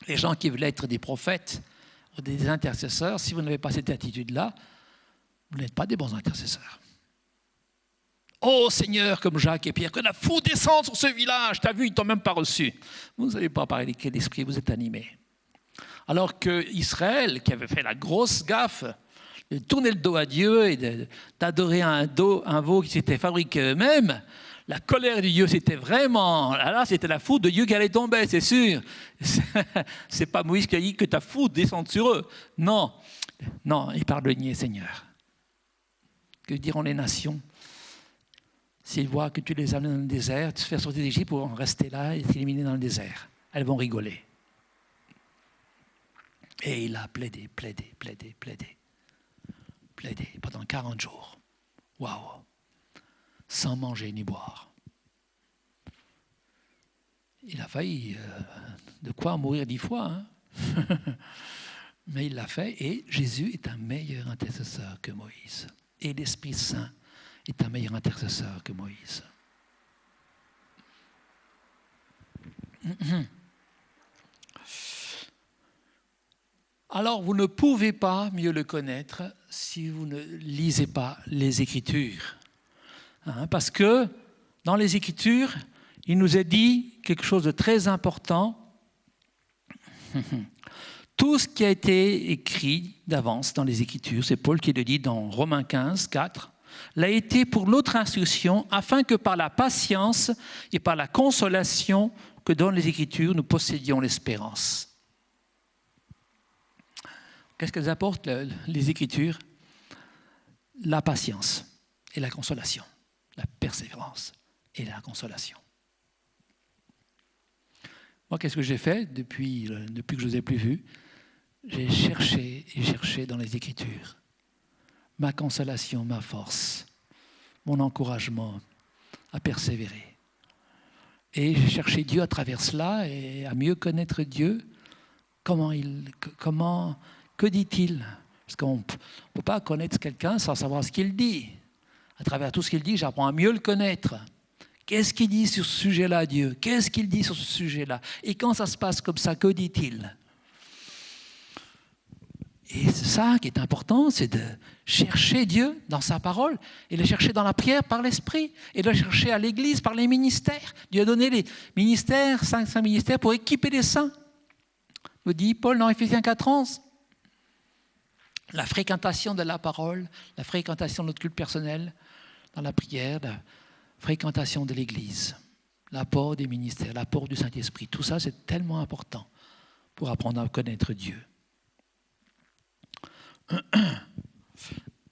les gens qui veulent être des prophètes ou des intercesseurs, si vous n'avez pas cette attitude-là, vous n'êtes pas des bons intercesseurs. Oh Seigneur, comme Jacques et Pierre, que la foudre descende sur ce village, t'as vu, ils t'ont même pas reçu. Vous n'avez pas parlé de quel esprit vous êtes animé. Alors que Israël, qui avait fait la grosse gaffe, de tourner le dos à Dieu et d'adorer un veau qui s'était fabriqué eux-mêmes, la colère de Dieu, c'était vraiment... Là, c'était la foudre de Dieu qui allait tomber, c'est sûr. C'est pas Moïse qui a dit que ta foudre descende sur eux. Non, il parle de nier Seigneur. Que diront les nations s'ils voient que tu les amènes dans le désert, tu te fais sortir d'Égypte pour en rester là et t'éliminer dans le désert? Elles vont rigoler. Et il a plaidé pendant 40 jours. Waouh! Sans manger ni boire. Il a failli de quoi mourir 10 fois. Hein? Mais il l'a fait et Jésus est un meilleur intercesseur que Moïse. Et l'Esprit Saint est un meilleur intercesseur que Moïse. Alors, vous ne pouvez pas mieux le connaître si vous ne lisez pas les Écritures. Hein, parce que dans les Écritures, il nous est dit quelque chose de très important. Tout ce qui a été écrit d'avance dans les Écritures, c'est Paul qui le dit dans Romains 15, 4, l'a été pour notre instruction, afin que par la patience et par la consolation que donnent les Écritures, nous possédions l'espérance. Qu'est-ce qu'elles apportent, les Écritures? La patience et la consolation, la persévérance et la consolation. Moi, qu'est-ce que j'ai fait depuis que je ne vous ai plus vus? J'ai cherché et cherché dans les Écritures ma consolation, ma force, mon encouragement à persévérer. Et j'ai cherché Dieu à travers cela et à mieux connaître Dieu. Que dit-il? Parce qu'on ne peut pas connaître quelqu'un sans savoir ce qu'il dit. À travers tout ce qu'il dit, j'apprends à mieux le connaître. Qu'est-ce qu'il dit sur ce sujet-là, Dieu? Qu'est-ce qu'il dit sur ce sujet-là? Et quand ça se passe comme ça, que dit-il? Et c'est ça qui est important, c'est de chercher Dieu dans sa parole et le chercher dans la prière par l'Esprit et de le chercher à l'Église par les ministères. Dieu a donné les ministères, 5 ministères pour équiper les saints. Nous dit Paul dans Éphésiens 4:11. La fréquentation de la parole, la fréquentation de notre culte personnel, dans la prière, la fréquentation de l'Église, l'apport des ministères, l'apport du Saint-Esprit. Tout ça, c'est tellement important pour apprendre à connaître Dieu.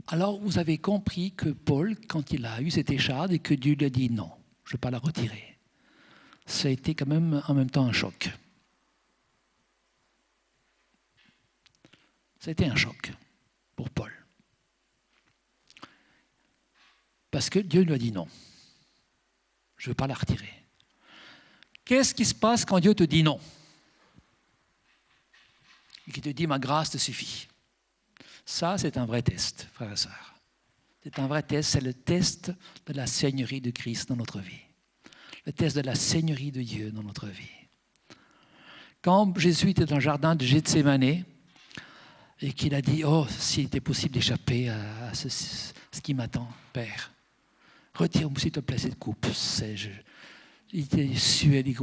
Alors, vous avez compris que Paul, quand il a eu cette écharde et que Dieu lui a dit non, je ne vais pas la retirer, ça a été quand même en même temps un choc. Ça a été un choc pour Paul. Parce que Dieu lui a dit non, je ne veux pas la retirer. Qu'est-ce qui se passe quand Dieu te dit non? Et qu'il te dit ma grâce te suffit. Ça, c'est un vrai test, frères et sœurs. C'est un vrai test, c'est le test de la seigneurie de Christ dans notre vie. Le test de la seigneurie de Dieu dans notre vie. Quand Jésus était dans le jardin de Gethsémanée et qu'il a dit « Oh, s'il était possible d'échapper à ce qui m'attend, Père, retire-moi s'il te plaît cette coupe. » Il était sué des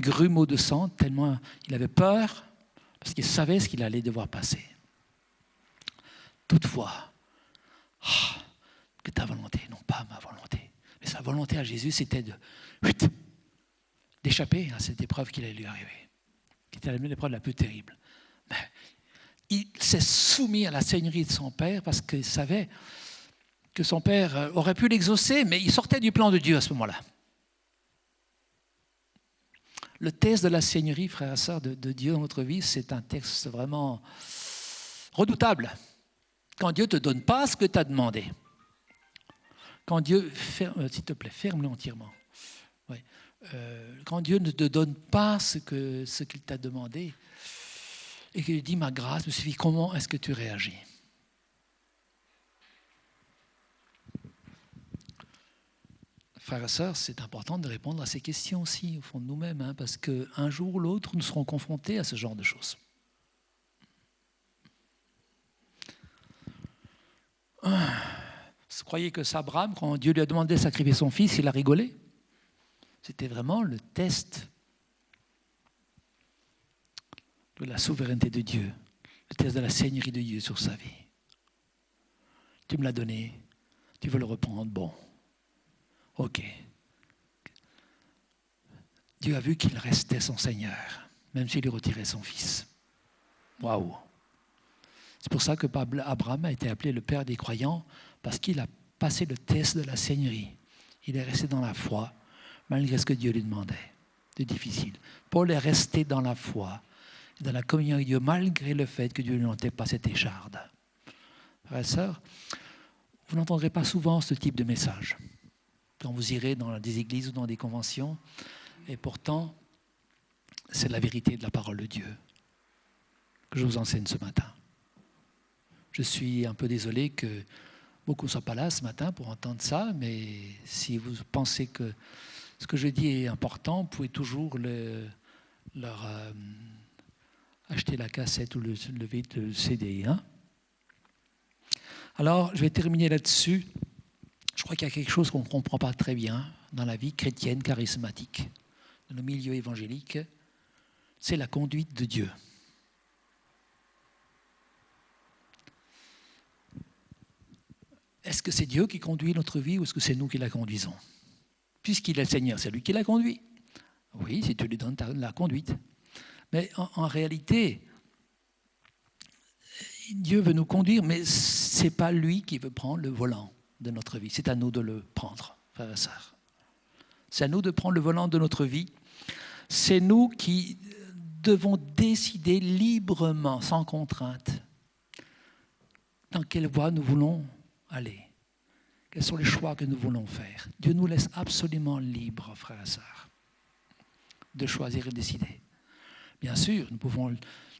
grumeaux de sang, tellement il avait peur, parce qu'il savait ce qu'il allait devoir passer. Toutefois, que ta volonté, non pas ma volonté, mais sa volonté à Jésus, c'était d'échapper à cette épreuve qui allait lui arriver, qui était l'épreuve la plus terrible. Mais il s'est soumis à la seigneurie de son Père parce qu'il savait que son Père aurait pu l'exaucer, mais il sortait du plan de Dieu à ce moment-là. Le test de la seigneurie, frères et sœurs, de Dieu dans notre vie, c'est un texte vraiment redoutable. Quand Dieu ne te donne pas ce que tu as demandé. Quand Dieu, s'il te plaît, ferme-le entièrement. Ouais. Quand Dieu ne te donne pas ce qu'il t'a demandé et qu'il dit ma grâce me suffit, comment est-ce que tu réagis? Frères et sœurs, c'est important de répondre à ces questions aussi, au fond de nous-mêmes, hein, parce qu'un jour ou l'autre, nous serons confrontés à ce genre de choses. Vous croyez que Abraham, quand Dieu lui a demandé de sacrifier son fils, il a rigolé? C'était vraiment le test de la souveraineté de Dieu, le test de la seigneurie de Dieu sur sa vie. Tu me l'as donné, tu veux le reprendre, bon, ok. Dieu a vu qu'il restait son Seigneur, même s'il lui retirait son fils. Waouh! C'est pour ça que Abraham a été appelé le père des croyants, parce qu'il a passé le test de la seigneurie. Il est resté dans la foi, malgré ce que Dieu lui demandait. C'est difficile. Paul est resté dans la foi, dans la communion avec Dieu, malgré le fait que Dieu ne lui montait pas cette écharde. Frères et sœurs, vous n'entendrez pas souvent ce type de message quand vous irez dans des églises ou dans des conventions, et pourtant, c'est la vérité de la parole de Dieu que je vous enseigne ce matin. Je suis un peu désolé que beaucoup ne soient pas là ce matin pour entendre ça, mais si vous pensez que ce que je dis est important, vous pouvez toujours leur acheter la cassette ou le CD. Hein? Alors, je vais terminer là-dessus. Je crois qu'il y a quelque chose qu'on ne comprend pas très bien dans la vie chrétienne charismatique, dans le milieu évangélique, c'est la conduite de Dieu. Est-ce que c'est Dieu qui conduit notre vie ou est-ce que c'est nous qui la conduisons? Puisqu'il est le Seigneur, c'est lui qui la conduit. Oui, si tu lui donnes la conduite. Mais en réalité, Dieu veut nous conduire, mais ce n'est pas lui qui veut prendre le volant de notre vie. C'est à nous de le prendre, frères et sœurs. C'est à nous de prendre le volant de notre vie. C'est nous qui devons décider librement, sans contrainte, dans quelle voie nous voulons aller. Quels sont les choix que nous voulons faire? Dieu nous laisse absolument libres, frères et sœurs, de choisir et de décider. Bien sûr, nous pouvons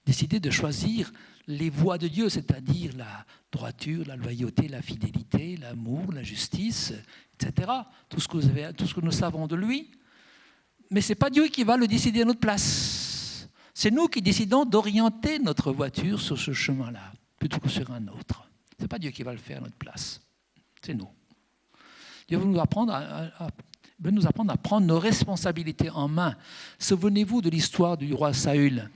décider de choisir les voies de Dieu, c'est-à-dire la droiture, la loyauté, la fidélité, l'amour, la justice, etc. Tout ce que nous savons de lui. Mais ce n'est pas Dieu qui va le décider à notre place. C'est nous qui décidons d'orienter notre voiture sur ce chemin-là, plutôt que sur un autre. Ce n'est pas Dieu qui va le faire à notre place. C'est nous. Dieu veut nous apprendre à prendre nos responsabilités en main. Souvenez-vous de l'histoire du roi Saül.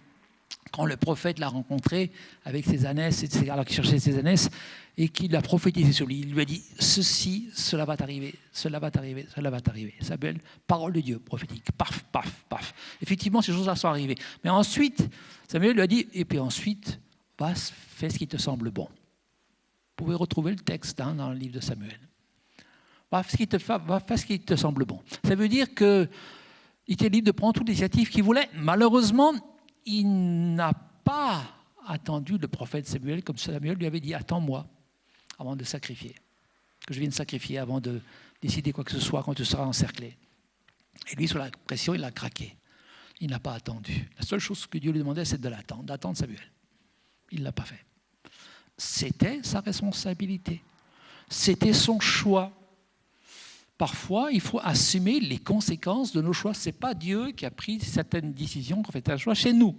Quand le prophète l'a rencontré avec ses ânesses, alors qu'il cherchait ses ânesses, et qu'il a prophétisé sur lui, il lui a dit « Ceci, cela va t'arriver, cela va t'arriver, cela va t'arriver ». Ça s'appelle parole de Dieu prophétique. Paf, paf, paf. Effectivement, ces choses-là sont arrivées. Mais ensuite, Samuel lui a dit « Et puis ensuite, fais ce qui te semble bon ». Vous pouvez retrouver le texte dans le livre de Samuel. Va faire ce qui te semble bon. Ça veut dire qu'il était libre de prendre toute l'initiative qu'il voulait. Malheureusement, il n'a pas attendu le prophète Samuel, comme Samuel lui avait dit « Attends-moi avant de sacrifier, que je vienne sacrifier avant de décider quoi que ce soit quand tu seras encerclé. » Et lui, sous la pression, il a craqué. Il n'a pas attendu. La seule chose que Dieu lui demandait, c'est de l'attendre, d'attendre Samuel. Il ne l'a pas fait. C'était sa responsabilité. C'était son choix. Parfois, il faut assumer les conséquences de nos choix. Ce n'est pas Dieu qui a pris certaines décisions, qu'on fait un choix chez nous.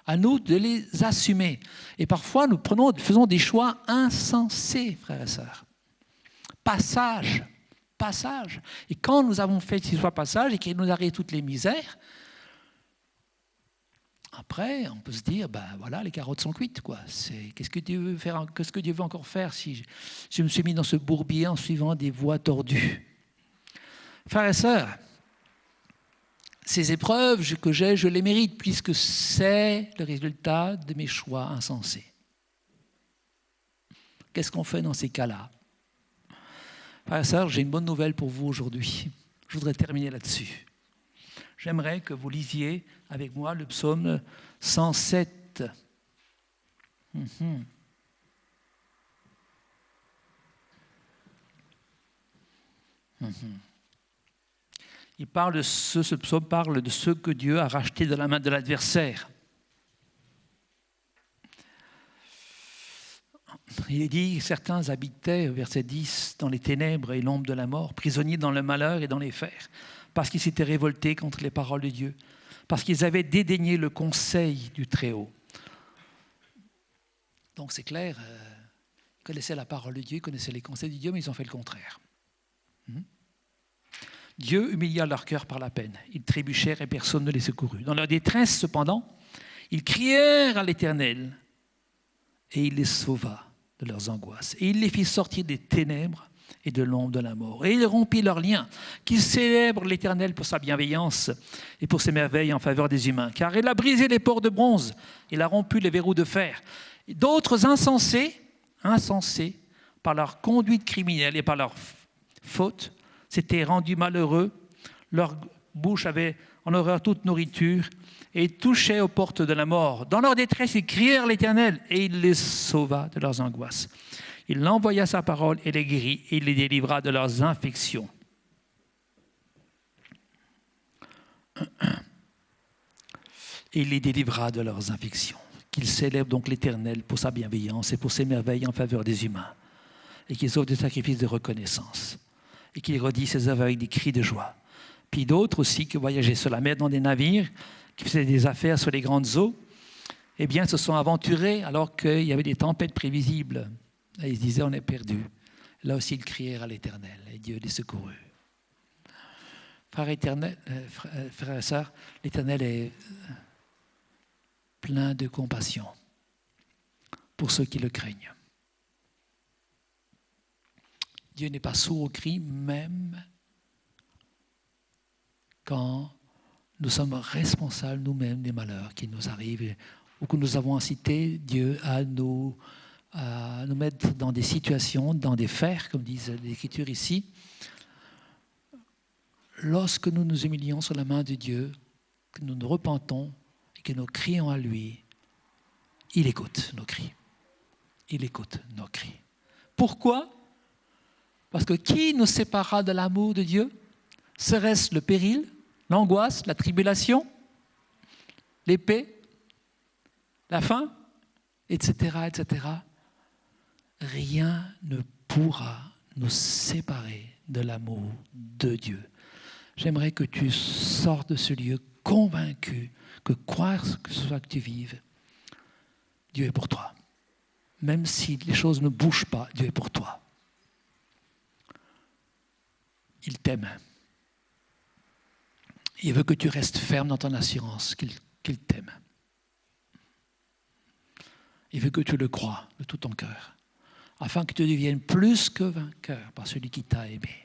À nous de les assumer. Et parfois, nous faisons des choix insensés, frères et sœurs. Passage. Et quand nous avons fait ces choix passage et qu'il nous arrive toutes les misères, après, on peut se dire, voilà, les carottes sont cuites, quoi. Qu'est-ce que Dieu veut encore faire si je me suis mis dans ce bourbier en suivant des voies tordues? Frères et sœurs, ces épreuves que j'ai, je les mérite, puisque c'est le résultat de mes choix insensés. Qu'est-ce qu'on fait dans ces cas-là? Frères et sœurs, j'ai une bonne nouvelle pour vous aujourd'hui. Je voudrais terminer là-dessus. J'aimerais que vous lisiez avec moi le psaume 107. Il parle de ce psaume parle de ceux que Dieu a rachetés de la main de l'adversaire. Il est dit, certains habitaient, verset 10, dans les ténèbres et l'ombre de la mort, prisonniers dans le malheur et dans les fers, parce qu'ils s'étaient révoltés contre les paroles de Dieu, parce qu'ils avaient dédaigné le conseil du Très-Haut. Donc c'est clair, ils connaissaient la parole de Dieu, ils connaissaient les conseils de Dieu, mais ils ont fait le contraire. Dieu humilia leur cœur par la peine. Ils trébuchèrent et personne ne les secourut. Dans leur détresse, cependant, ils crièrent à l'Éternel et il les sauva de leurs angoisses. Et il les fit sortir des ténèbres et de l'ombre de la mort. Et il rompit leurs liens, qu'ils célèbrent l'Éternel pour sa bienveillance et pour ses merveilles en faveur des humains. Car il a brisé les ports de bronze, il a rompu les verrous de fer, D'autres insensés, par leur conduite criminelle et par leur faute, s'étaient rendus malheureux. Leur bouche avait en horreur toute nourriture et touchaient aux portes de la mort. Dans leur détresse, ils crièrent l'Éternel et il les sauva de leurs angoisses. Il envoya sa parole et les guérit et il les délivra de leurs infections. Et il les délivra de leurs infections. Qu'ils célèbrent donc l'Éternel pour sa bienveillance et pour ses merveilles en faveur des humains. Et qu'ils offrent des sacrifices de reconnaissance. Et qu'ils redisent ses œuvres avec des cris de joie. Puis d'autres aussi qui voyageaient sur la mer dans des navires, qui faisaient des affaires sur les grandes eaux, eh bien, se sont aventurés alors qu'il y avait des tempêtes prévisibles. Et ils se disaient, on est perdus. Là aussi, ils crièrent à l'Éternel et Dieu les secourut. Frères et sœurs, l'Éternel est plein de compassion pour ceux qui le craignent. Dieu n'est pas sourd aux cris, même quand nous sommes responsables nous-mêmes des malheurs qui nous arrivent ou que nous avons incité Dieu à nous mettre dans des situations, dans des fers, comme disent l'Écriture ici. Lorsque nous nous humilions sur la main de Dieu, que nous nous repentons et que nous crions à lui, il écoute nos cris. Il écoute nos cris. Pourquoi ? Parce que qui nous séparera de l'amour de Dieu ? Serait-ce le péril, l'angoisse, la tribulation, l'épée, la faim, etc., etc. Rien ne pourra nous séparer de l'amour de Dieu. J'aimerais que tu sortes de ce lieu convaincu que quoi que ce soit que tu vives, Dieu est pour toi. Même si les choses ne bougent pas, Dieu est pour toi. Il t'aime. Il veut que tu restes ferme dans ton assurance qu'il t'aime. Il veut que tu le crois de tout ton cœur, afin que tu deviennes plus que vainqueur par celui qui t'a aimé.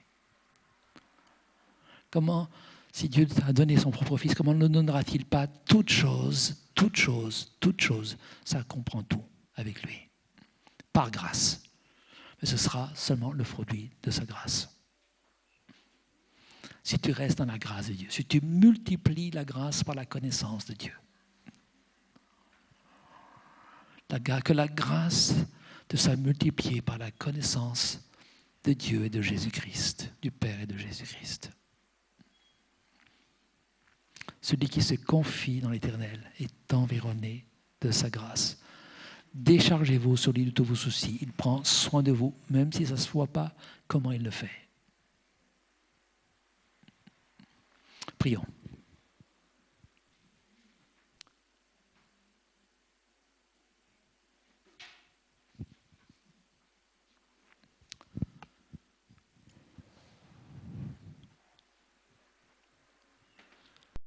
Comment, si Dieu t'a donné son propre Fils, comment ne donnera-t-il pas toute chose, ça comprend tout avec lui, par grâce. Mais ce sera seulement le produit de sa grâce. Si tu restes dans la grâce de Dieu, si tu multiplies la grâce par la connaissance de Dieu, que la grâce te soit multipliée par la connaissance de Dieu et de Jésus-Christ, du Père et de Jésus-Christ. Celui qui se confie dans l'Éternel est environné de sa grâce. Déchargez-vous sur lui de tous vos soucis. Il prend soin de vous, même si ça ne se voit pas comment il le fait. Prions.